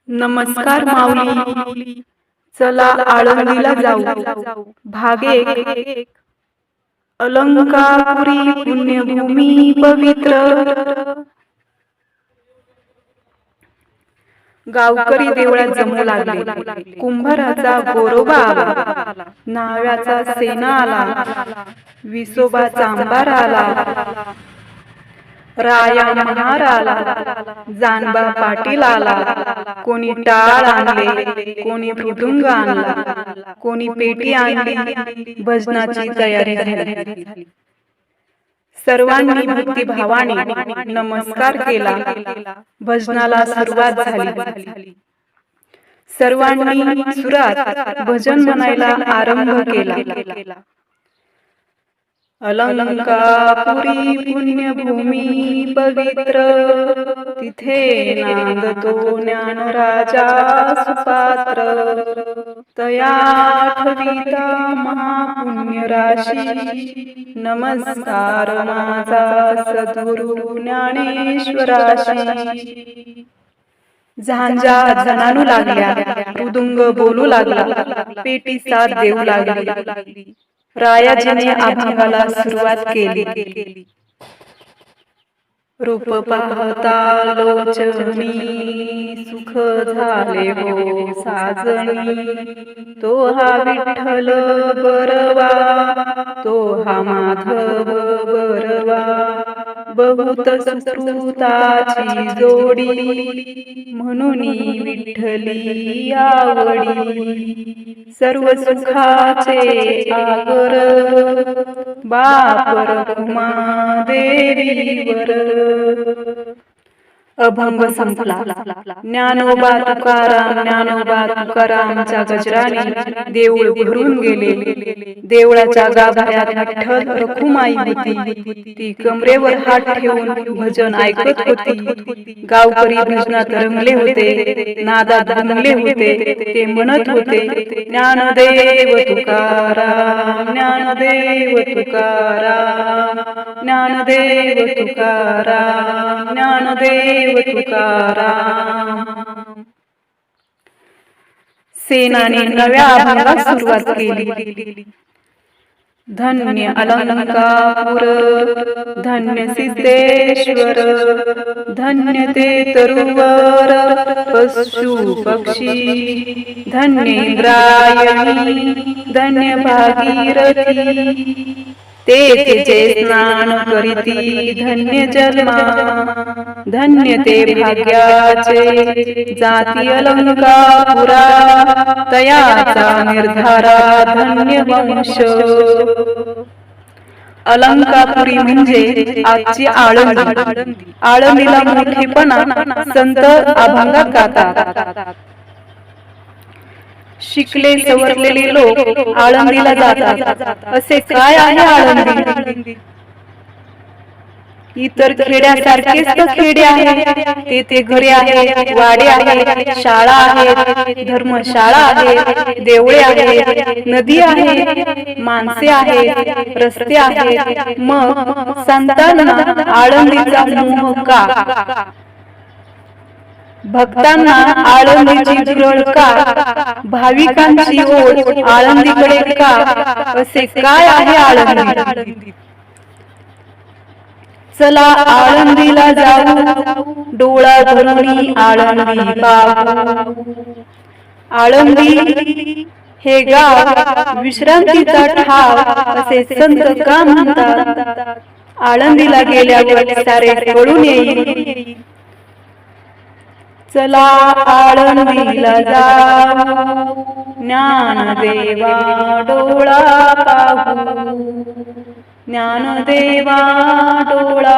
नमस्कार माऊली. चला आळंदीला जाऊ. भाग 1. अलंकापुरी पुण्यभूमी पवित्र. गावकरी देवळात जमू लागले. कुंभाराचा गोरोबा आला, न्हाव्याचा सेना आला, विसोबा चांभार आला, राया महार आला, जानबा पाटील आला. कोणी टाळ आणले, कोणी मृदुंग आणला, कोणी पेटी आणली. भजनाची तयारी झाली. सर्वांनी भक्तिभावाने नमस्कार केला. भजनाला सुरुवात झाली. सर्वांनी सुरात भजन म्हणायला आरंभ केला. अलंकापुरी पुण्यभूमी पवित्र, तिथे नांदतो ज्ञानराजा सुपात्र. तया आठविता महापुण्य राशी, नमस्कार माझा सद्गुरु ज्ञानेश्वराशी. झांजा झणानू लागल्या, मृदुंग बोलू लागला, पेटी साथ देऊ लागली. रायाजीने अभंगाला सुरुवात केली. रूप पाहता लोचनी, सुख झाले हो साजणी. तो हा विठ्ठल बरवा, तो हा माधव बरवा. बहुत सुकृताची जोडी, म्हणून विठ्ठली आवडी. सर्व सुखाचे आगर, बाप रखुमा देवीवर. अभंग संपला. ज्ञानोबा तुकारामच्या गजराने देऊळ भरून गेले. देवळाच्या गाभाऱ्यात विठ्ठल रखुमाई होती. ती कमरेवर हात ठेवून भजन ऐकत होती. गावकरी भजनात रंगले होते, नादात रंगले होते. ते म्हणत होते, ज्ञानदेव तुकाराम, ज्ञानदेव तुकाराम, ज्ञानदेव तुकाराम, ज्ञानदेव तुकाराम. सेनाने नव्या अभंगास सुरुवात केली. धन्य अलंकापुर, धन्य सिद्धेश्वर, धन्य ते तरुवर पशु पक्षी. धन्य इंद्रायणी, धन्य भागीरथी, ते तिचे स्नान करीती धन्य जन्मा. धन्य ते भाग्याचे जाती अलंकापुरा, तयाचा निर्धारा धन्य वंश. अलंकापुरी म्हणजे आजची आळंदी. आळंदीला मोठेपणा संत अभंगात गातात. शिकले सवरलेले लोक आळंदीला जातात. असे काय आहे आळंदी? इतर खेड्यासारखेच तर खेडे आहे. ते घरे आहेत, वाडे आहेत, शाळा आहेत, धर्मशाळा आहेत, देवळे आहेत, नदी आहे, माणसे आहेत, रस्ते आहेत. मग संतांना आळंदीचा मोह का? भक्तांना आळंदीची झुरळ का? भाविकांची ओढ आळंदीकडे का? असे काय आहे आळंदी? चला आळंदीला जाऊ, डोळा धरुणी आळंदी पाहू. आळंदी हे गाव विश्रांतीचा ठाव असे संत का म्हणतात? आळंदीला गेल्यावर सारे कळून येईल. चला आळंदीला जाऊ, ज्ञानदेवा डोळा पाहू. ज्ञानदेवा डोळा